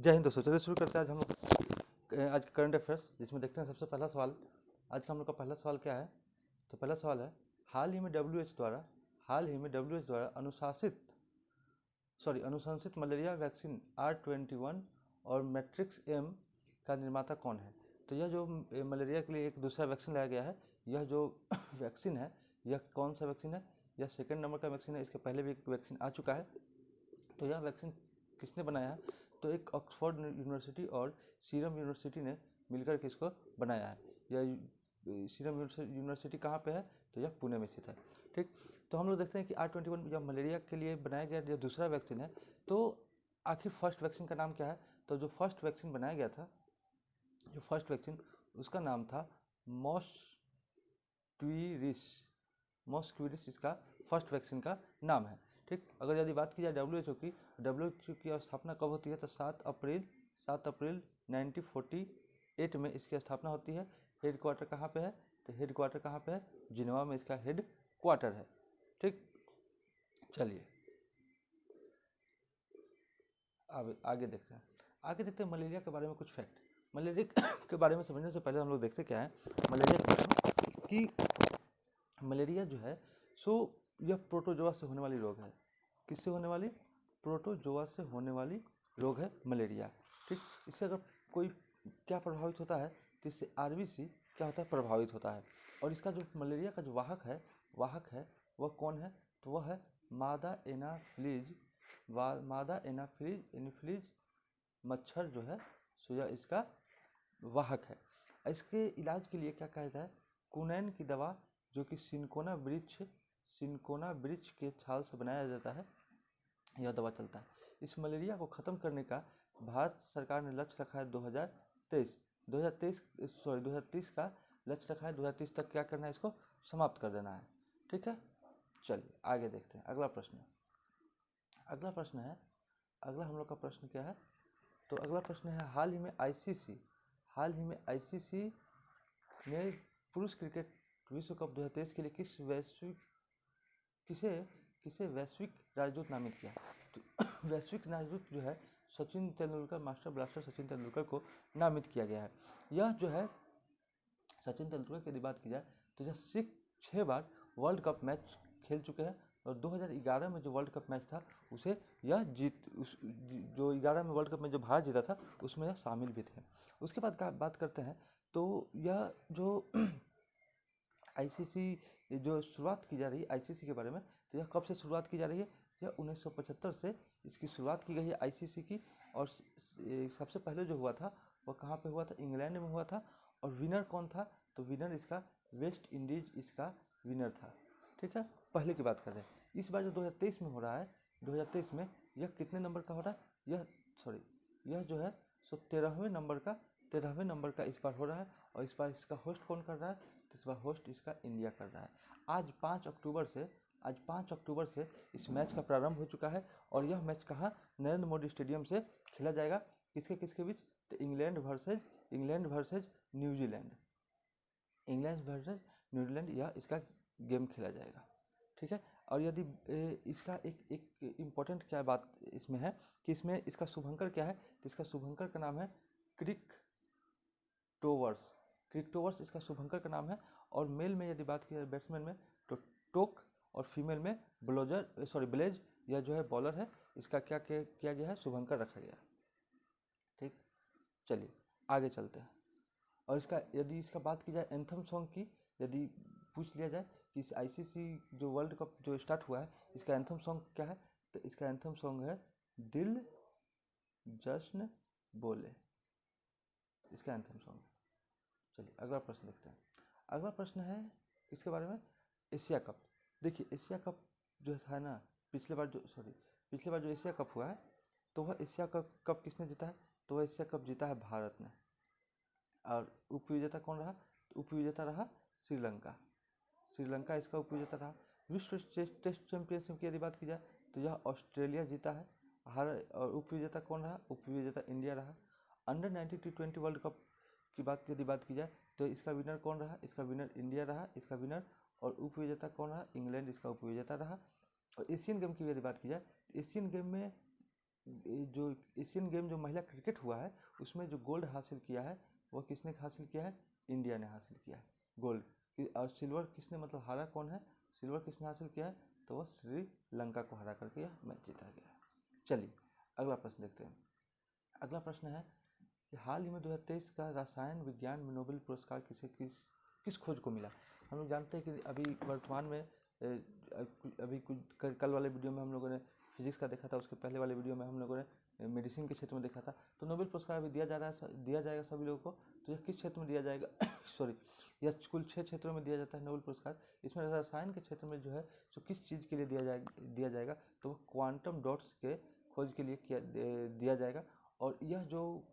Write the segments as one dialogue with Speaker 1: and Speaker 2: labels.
Speaker 1: जय हिंद दोस्तों, चलिए शुरू करते हैं आज हम लोग आज करंट अफेयर्स, जिसमें देखते हैं सबसे पहला सवाल। आज का हम लोग का पहला सवाल क्या है? तो पहला सवाल है, हाल ही में डब्ल्यूएच द्वारा अनुशंसित मलेरिया वैक्सीन R21 और मैट्रिक्स एम का निर्माता कौन है? तो यह जो मलेरिया के लिए एक दूसरा वैक्सीन लाया गया है, यह जो वैक्सीन है यह कौन सा वैक्सीन है? यह सेकेंड नंबर का वैक्सीन है। इसके पहले भी एक वैक्सीन आ चुका है। तो यह वैक्सीन किसने बनाया है? तो एक ऑक्सफोर्ड यूनिवर्सिटी और सीरम यूनिवर्सिटी ने मिलकर के इसको बनाया है। यह सीरम यूनिवर्सिटी कहाँ पे है? तो यह पुणे में स्थित है। ठीक, तो हम लोग देखते हैं कि R21 जब मलेरिया के लिए बनाया गया जो दूसरा वैक्सीन है, तो आखिर फर्स्ट वैक्सीन का नाम क्या है? तो जो फर्स्ट वैक्सीन बनाया गया था, जो फर्स्ट वैक्सीन, उसका नाम था मॉस्क्विरिस इसका फर्स्ट वैक्सीन का नाम है। ठीक, अगर यदि बात की जाए डब्ल्यूएचओ की स्थापना कब होती है? तो 7 अप्रैल 1948 में इसकी स्थापना होती है। हेड क्वार्टर कहाँ पे है? तो हेड क्वार्टर कहाँ पे है? जिनेवा में इसका हेड क्वार्टर है। ठीक, चलिए आगे देखते हैं मलेरिया के बारे में कुछ फैक्ट। मलेरिया के बारे में समझने से पहले हम लोग देखते क्या है मलेरिया के बारे में, कि मलेरिया जो है सो यह प्रोटोजोआ से होने वाली रोग है। किससे होने वाली? प्रोटोजोआ से होने वाली रोग है मलेरिया। ठीक, इससे अगर कोई क्या प्रभावित होता है, तो इससे आरबीसी क्या होता है? प्रभावित होता है। और इसका जो मलेरिया का जो वाहक है वह कौन है? तो वह है मादा एनाफिलीज मच्छर जो है सो यह इसका वाहक है। इसके इलाज के लिए क्या कहा जाता है? कुनैन की दवा, जो कि सिनकोना वृक्ष के छाल से बनाया जाता है, यह दवा चलता है। इस मलेरिया को खत्म करने का भारत सरकार ने लक्ष्य रखा है 2030 का लक्ष्य रखा है। 2030 तक क्या करना है? इसको समाप्त कर देना है। ठीक है, चलिए आगे देखते हैं। अगला हम लोग का प्रश्न क्या है? तो अगला प्रश्न है, हाल ही में आईसीसी ने पुरुष क्रिकेट विश्व कप 2023 के लिए किसे वैश्विक राजदूत नामित किया? तो वैश्विक राजदूत जो है मास्टर ब्लास्टर सचिन तेंदुलकर को नामित किया गया है। यह जो है सचिन तेंदुलकर की यदि बात की जाए तो यह 6 बार वर्ल्ड कप मैच खेल चुके हैं, और 2011 में जो वर्ल्ड कप मैच था उसे यह जो 11 में वर्ल्ड कप में जो भारत जीता था उसमें यह शामिल भी थे। उसके बाद का बात करते हैं, तो यह जो आईसीसी जो शुरुआत की जा रही है आईसीसी के बारे में, तो यह कब से शुरुआत की जा रही है? यह 1975 से इसकी शुरुआत की गई है आईसीसी की। और सबसे पहले जो हुआ था वह कहाँ पे हुआ था? इंग्लैंड में हुआ था। और विनर कौन था? तो विनर इसका वेस्ट इंडीज इसका विनर था। ठीक है, पहले की बात कर रहे हैं। इस बार जो 2023 में हो रहा है, 2023 में यह कितने नंबर का हो रहा है? यह जो है सो 13वें नंबर का इस बार हो रहा है। और इस बार इसका होस्ट कौन कर रहा है? तो इस बार होस्ट इसका इंडिया कर रहा है। आज 5 अक्टूबर से इस मैच का प्रारंभ हो चुका है। और यह मैच कहाँ? नरेंद्र मोदी स्टेडियम से खेला जाएगा। किसके बीच? तो इंग्लैंड वर्सेज न्यूजीलैंड यह इसका गेम खेला जाएगा। ठीक है, और यदि इसका एक इम्पोर्टेंट क्या बात इसमें है कि इसमें इसका शुभंकर क्या है? तो इसका शुभंकर का नाम है क्रिकटोवर्स इसका शुभंकर का नाम है। और मेल में यदि बात की जाए बैट्समैन में, तो टोक, और फीमेल में ब्लेज, यह जो है बॉलर है। इसका क्या किया गया है? शुभंकर रखा गया। ठीक, चलिए आगे चलते हैं। और यदि इसका बात की जाए एंथम सॉन्ग की, यदि पूछ लिया जाए कि इस आईसीसी जो वर्ल्ड कप जो स्टार्ट हुआ है इसका एंथम सॉन्ग क्या है? तो इसका एंथम सॉन्ग है दिल जश्न बोले, इसका एंथम सॉन्ग। चलिए अगला प्रश्न देखते हैं। अगला प्रश्न है इसके बारे में, एशिया कप। देखिए एशिया कप जो था ना, पिछले बार जो एशिया कप हुआ है, तो वह एशिया कप किसने जीता है? तो वह एशिया कप जीता है भारत ने। और उपविजेता कौन रहा? तो उपविजेता रहा श्रीलंका इसका उपविजेता रहा। विश्व टेस्ट चैंपियनशिप की यदि बात की जाए तो यह ऑस्ट्रेलिया जीता है। और उपविजेता कौन रहा? उपविजेता इंडिया रहा। अंडर 19 T20 वर्ल्ड कप की यदि बात की जाए तो इसका विनर कौन रहा? इसका विनर इंडिया रहा, इसका विनर। और उपविजेता कौन रहा? इंग्लैंड इसका उपविजेता रहा। और एशियन गेम की यदि बात की जाए तो एशियन गेम में जो एशियन गेम जो महिला क्रिकेट हुआ है उसमें जो गोल्ड हासिल किया है वो किसने हासिल किया है? इंडिया ने हासिल किया है गोल्ड। और सिल्वर किसने मतलब हारा कौन है? सिल्वर किसने हासिल किया है? तो वह श्रीलंका को हरा करके यह मैच जीता गया है। चलिए अगला प्रश्न देखते हैं। अगला प्रश्न है कि हाल ही में 2023 का रसायन विज्ञान में नोबेल पुरस्कार किस खोज को मिला? हम लोग जानते हैं कि अभी वर्तमान में अभी कुछ कल वाले वीडियो में हम लोगों ने फिजिक्स का देखा था, उसके पहले वाले वीडियो में हम लोगों ने मेडिसिन के क्षेत्र में देखा था। तो नोबेल पुरस्कार अभी दिया जाएगा सभी लोगों को। तो यह किस क्षेत्र में दिया जाएगा? सॉरी, यह कुल 6 क्षेत्रों में दिया जाता है नोबेल पुरस्कार। इसमें रसायन के क्षेत्र में जो है तो किस चीज़ के लिए दिया जाएगा? तो क्वांटम डॉट्स के खोज के लिए दिया जाएगा। और यह जो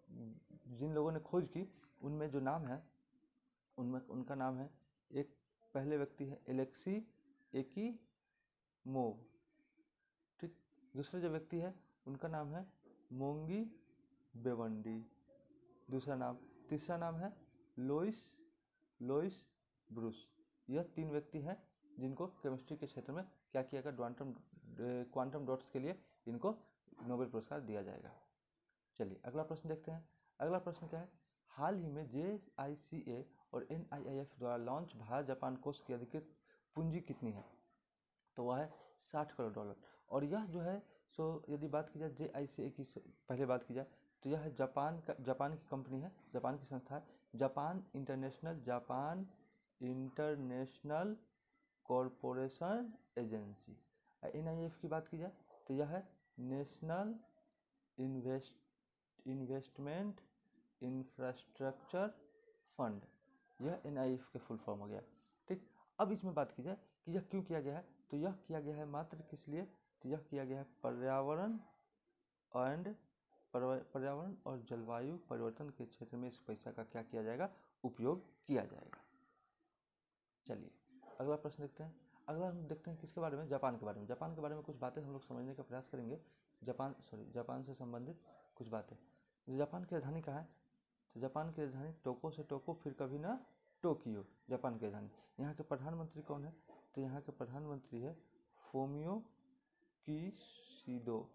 Speaker 1: जिन लोगों ने खोज की उनमें जो नाम है उनमें उनका नाम है, एक पहले व्यक्ति है एलेक्सी एकिमोव, ठीक। दूसरा जो व्यक्ति है उनका नाम है मोंगी बेवंडी, दूसरा नाम। तीसरा नाम है लोइस ब्रूस। यह 3 व्यक्ति हैं जिनको केमिस्ट्री के क्षेत्र में क्या किया गया? क्वांटम डॉट्स के लिए इनको नोबेल पुरस्कार दिया जाएगा। चलिए अगला प्रश्न देखते हैं। अगला प्रश्न क्या है? हाल ही में JICA और NIIF द्वारा लॉन्च भारत जापान कोष की अधिकृत पूंजी कितनी है? तो वह है $60 करोड़। और यह जो है सो यदि बात की जाए JICA की पहले बात की जाए तो यह जापान की कंपनी है, जापान की संस्था है, Japan international corporation agency. NIF की बात की जाए तो यह है नेशनल इन्वेस्टमेंट इंफ्रास्ट्रक्चर फंड। यह NIF के फुल फॉर्म हो गया, ठीक। अब इसमें बात की जाए कि यह क्यों किया गया है, तो यह किया गया है मात्र किस लिए? तो यह किया गया है पर्यावरण और जलवायु परिवर्तन के क्षेत्र में इस पैसा का क्या किया जाएगा? उपयोग किया जाएगा। चलिए अगला प्रश्न देखते हैं। अगला हम देखते हैं किसके बारे में? जापान के बारे में। जापान के बारे में कुछ बातें हम लोग समझने का प्रयास करेंगे। जापान से संबंधित कुछ बातें। जापान की राजधानी कहाँ है? तो जापान की राजधानी टोक्यो से टोक्यो फिर कभी ना टोक्यो, जापान की राजधानी। यहाँ के प्रधानमंत्री कौन है? तो यहाँ के प्रधानमंत्री है फोमियो किशिडो,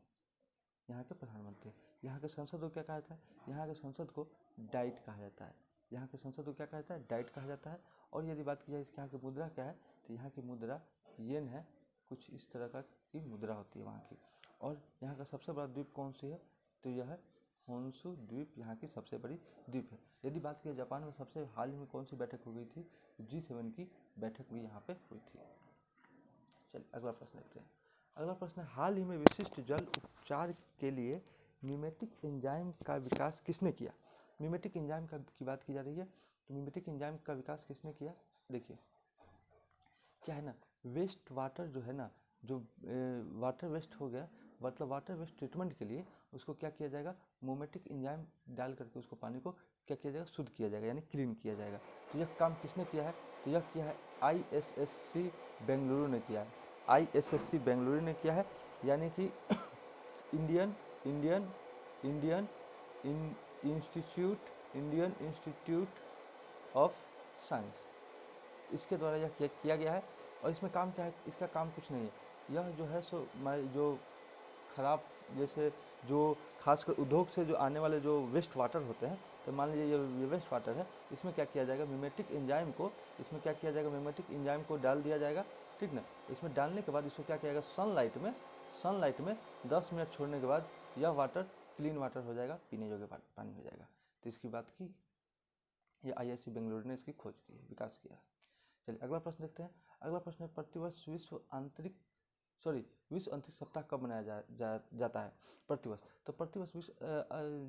Speaker 1: यहाँ के प्रधानमंत्री। यहाँ के संसद को क्या कहा जाता है? यहाँ के संसद को डाइट कहा जाता है। यहाँ के संसद को क्या कहा जाता है? डाइट कहा जाता है। और यदि बात की जाए इसके यहाँ की मुद्रा क्या है, तो यहाँ की मुद्रा येन है, कुछ इस तरह का की मुद्रा होती है वहाँ की। और यहाँ का सबसे बड़ा द्वीप कौन सी है? तो यह है होन्शु द्वीप, यहाँ की सबसे बड़ी द्वीप है। यदि बात की जापान में सबसे हाल ही में कौन सी बैठक हो गई थी? G7 की बैठक भी यहाँ पे हुई थी। चलिए अगला प्रश्न देखते हैं। अगला प्रश्न है, हाल ही में विशिष्ट जल उपचार के लिए मिमेटिक एंजाइम का विकास किसने किया? मिमेटिक एंजाइम की बात की जा रही है। तो मिमेटिक एंजाइम का विकास किसने किया? देखिए क्या है ना, वेस्ट वाटर जो है ना, जो वाटर वेस्ट हो गया, मतलब वाटर वेस्ट ट्रीटमेंट के लिए उसको क्या किया जाएगा? मोमेटिक एंजाइम डाल करके उसको पानी को क्या किया जाएगा? शुद्ध किया जाएगा, यानी क्लीन किया जाएगा। तो यह काम किसने किया है? तो यह किया है ISSC बेंगलुरु ने किया है। ISSC बेंगलुरु ने किया है, यानी कि Indian Indian Indian Indian institute of science, इसके द्वारा यह किया गया है। और इसमें काम क्या है? इसका काम कुछ नहीं है। यह जो है सो जो खराब, जैसे जो खासकर उद्योग से जो आने वाले जो वेस्ट वाटर होते हैं, तो मान लीजिए ये वेस्ट वाटर है, इसमें क्या किया जाएगा? मिमेटिक एंजाइम को, इसमें क्या किया जाएगा? मिमेटिक एंजाइम को डाल दिया जाएगा, ठीक ना। इसमें डालने के बाद इसको क्या किया जाएगा? सनलाइट में 10 मिनट छोड़ने के बाद यह वाटर क्लीन वाटर हो जाएगा, पीने योग्य पानी हो जाएगा। तो इसकी बात की ये IISc बेंगलुरु ने इसकी खोज की है, विकास किया है। चलिए अगला प्रश्न देखते हैं। अगला प्रश्न है, प्रतिवर्ष विश्व अंतरिक्ष सप्ताह कब मनाया जाता है? प्रतिवर्ष। तो प्रतिवर्ष विश्व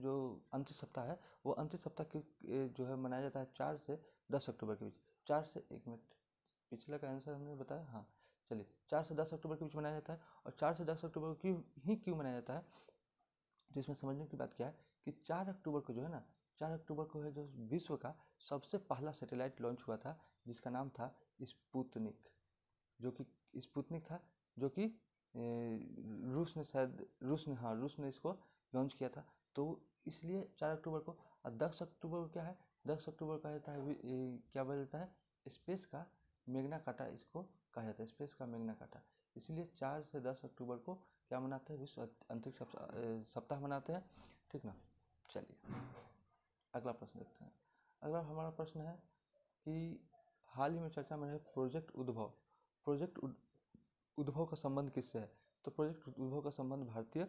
Speaker 1: जो अंतरिक्ष सप्ताह है वो अंतरिक्ष सप्ताह की जो है मनाया जाता है 4 से 10 अक्टूबर के बीच। 4 से 1 मिनट, पिछले का आंसर हमने बताया, हाँ। चलिए 4 से 10 अक्टूबर के बीच मनाया जाता है। और 4 से 10 अक्टूबर क्यों मनाया जाता है? तो इसमें समझने की बात क्या है कि 4 अक्टूबर को जो है ना, 4 अक्टूबर को है जो विश्व का सबसे पहला सैटेलाइट लॉन्च हुआ था, जिसका नाम था स्पुतनिक, जो कि स्पुतनिक था, जो कि रूस ने इसको लॉन्च किया था। तो इसलिए 4 अक्टूबर को। और 10 अक्टूबर को क्या है? 10 अक्टूबर कहा जाता है क्या बोला जाता है? स्पेस का मेग्ना कार्टा इसको कहा जाता है, स्पेस का मेग्ना कार्टा। इसलिए 4 से 10 अक्टूबर को क्या मनाते हैं? विश्व अंतरिक्ष सप्ताह मनाते हैं, ठीक ना। चलिए अगला प्रश्न देखते हैं। अगला हमारा प्रश्न है कि हाल ही में चर्चा में है प्रोजेक्ट उद्भव। प्रोजेक्ट उद्भव का संबंध किससे है? तो प्रोजेक्ट उद्भव का संबंध भारतीय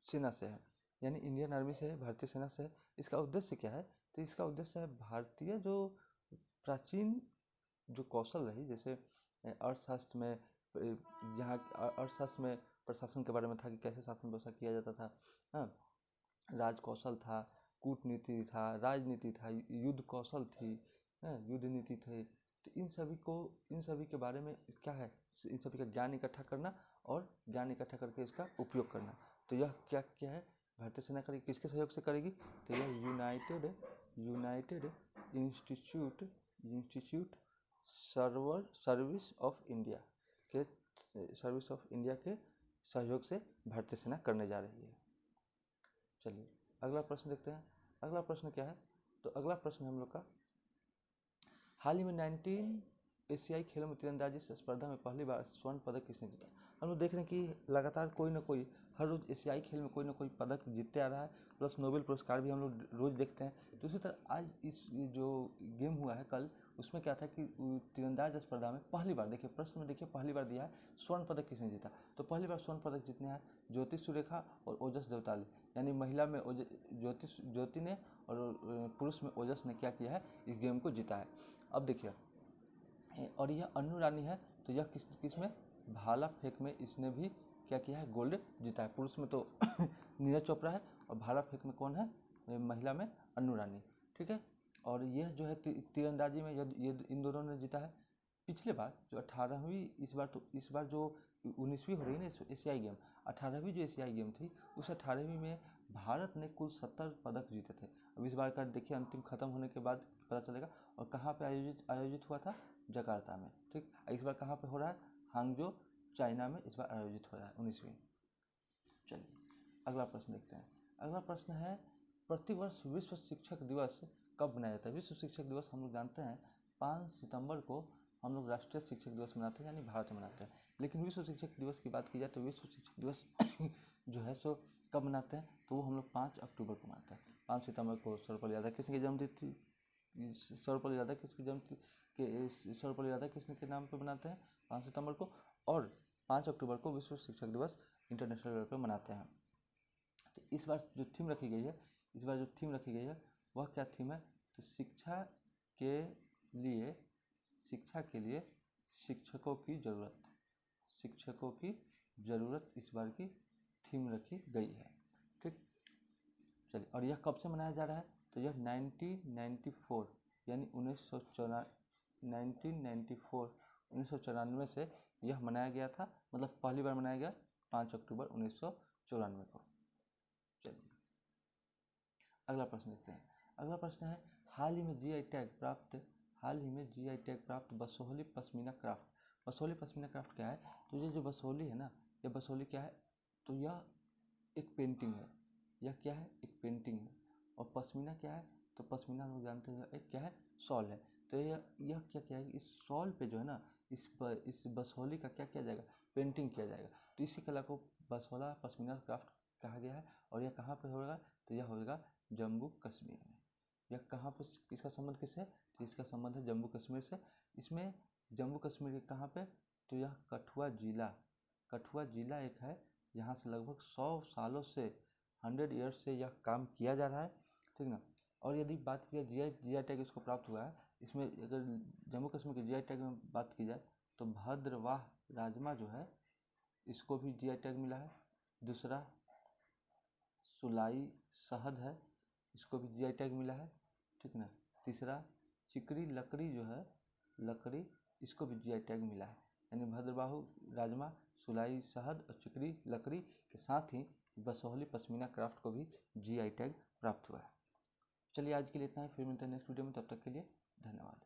Speaker 1: सेना से है, यानी इंडियन आर्मी से है, भारतीय सेना से है। इसका उद्देश्य क्या है? तो इसका उद्देश्य है भारतीय जो प्राचीन जो कौशल रही, जैसे अर्थशास्त्र में यहाँ अर्थशास्त्र में प्रशासन के बारे में था कि कैसे शासन व्यवस्था किया जाता था, हाँ, राज कौशल था, कूटनीति था, राजनीति था, युद्ध कौशल थी, युद्ध नीति थे। तो इन सभी के बारे में क्या है, इन सभी का ज्ञान इकट्ठा करना और ज्ञान इकट्ठा करके इसका उपयोग करना। तो यह क्या क्या है, भारतीय सेना करेगी, किसके सहयोग से करेगी? तो यह United institute service of India के सहयोग से भारतीय सेना करने जा रही है। चलिए अगला प्रश्न देखते हैं। अगला प्रश्न क्या है? तो अगला प्रश्न हम लोग का, हाल ही में 19 एशियाई खेलों में तीरंदाजी स्पर्धा में पहली बार स्वर्ण पदक किसने जीता? हम लोग देख रहे हैं कि लगातार कोई ना कोई हर रोज एशियाई खेल में कोई ना कोई पदक जीतते आ रहा है, प्लस नोबेल पुरस्कार भी हम लोग रोज देखते हैं। तो इसी तरह आज इस जो गेम हुआ है कल, उसमें क्या था कि तीरंदाज स्पर्धा में पहली बार, देखिए प्रश्न में देखिए पहली बार दिया है स्वर्ण पदक किसने जीता। तो पहली बार स्वर्ण पदक जीतने हैं ज्योति सुरेखा और ओजस देवताली, यानी महिला में ज्योति ने और पुरुष में ओजस ने क्या किया है, इस गेम को जीता है। अब देखिए, और यह अन्नू रानी है, तो यह किस में, भाला फेंक में इसने भी क्या किया है, गोल्ड जीता है। पुरुष में तो नीरज चोपड़ा है और भाला फेंक में कौन है, महिला में अन्नू रानी, ठीक है। और यह जो है तीरंदाजी में ये इन दोनों ने जीता है। पिछले बार जो 18वीं, इस बार जो 19वीं हो रही है ना एशियाई गेम, 18वीं जो एशियाई गेम थी, उस 18वीं में भारत ने कुल 70 पदक जीते थे। अब इस बार का देखिए अंतिम खत्म होने के बाद पता चलेगा। और कहाँ पे आयोजित हुआ था? जकार्ता में, ठीक। इस बार कहाँ पे हो रहा है? हांगजो, चाइना में इस बार आयोजित हो रहा है 19वीं। चलिए अगला प्रश्न देखते हैं। अगला प्रश्न है, प्रतिवर्ष विश्व शिक्षक दिवस कब मनाया जाता है? विश्व शिक्षक दिवस हम लोग जानते हैं 5 सितंबर को हम लोग राष्ट्रीय शिक्षक दिवस मनाते हैं, यानी भारत में मनाते हैं। लेकिन विश्व शिक्षक दिवस की बात की जाए तो विश्व शिक्षक दिवस जो है सो कब मनाते हैं? तो वो हम लोग 5 अक्टूबर को मनाते हैं। 5 सितंबर को सर्वपल्ली राधाकृष्ण की जन्मतिथि, सर्वपल्ली राधाकृष्ण की जन्मतिथि के सर्वपल्ली राधाकृष्ण के नाम पर मनाते हैं 5 सितंबर को। और 5 अक्टूबर को विश्व शिक्षक दिवस इंटरनेशनल लेवल पर मनाते हैं। तो इस बार जो थीम रखी गई है, वह क्या थीम है? तो शिक्षा के लिए शिक्षकों की ज़रूरत इस बार की थीम रखी गई है, ठीक। चलिए, और यह कब से मनाया जा रहा है? तो यह 1994 यानी 1994 से यह मनाया गया था, मतलब पहली बार मनाया गया 5 अक्टूबर 1994 को। चलिए अगला प्रश्न देखते हैं। अगला प्रश्न है, हाल ही में जीआई टैग प्राप्त बसोहली पश्मीना क्राफ्ट। बसोहली पश्मीना क्राफ्ट क्या है? तो ये जो बसोहली है ना, ये बसोहली क्या है? तो यह एक पेंटिंग है। यह क्या है? एक पेंटिंग है। और पश्मीना क्या है? तो पश्मीना हम लोग जानते हैं एक क्या है, शॉल है। तो यह क्या है, इस शॉल पे जो है ना, इस बसोहली का क्या किया जाएगा, पेंटिंग किया जाएगा। तो इसी कला को बसोहला पश्मीना क्राफ्ट कहा गया है। और यह कहाँ पे होगा? तो यह होगा जम्मू कश्मीर में। यह कहाँ पे, इसका संबंध किससे? तो इसका संबंध है जम्मू कश्मीर से। इसमें जम्मू कश्मीर के कहाँ पे? तो यह कठुआ जिला एक है, यहाँ से लगभग 100 सालों से 100 ईयर्स से यह काम किया जा रहा है, ठीक ना। और यदि बात की जाए जीआई टैग इसको प्राप्त हुआ है, इसमें अगर जम्मू कश्मीर के जीआई टैग में बात की जाए तो भद्रवाह राजमा जो है, इसको भी जीआई टैग मिला है। दूसरा सुलाई शहद है, इसको भी जीआई टैग मिला है, ठीक ना। तीसरा चिकरी लकड़ी जो है, इसको भी जीआई टैग मिला है। यानी भद्रवाहू राजमा, सुलाई शहद और चिकरी लकड़ी के साथ ही बसोहली पश्मीना क्राफ्ट को भी जीआई टैग प्राप्त हुआ है। चलिए आज के लिए इतना ही, फिर मिलते हैं नेक्स्ट वीडियो में, तब तक के लिए धन्यवाद।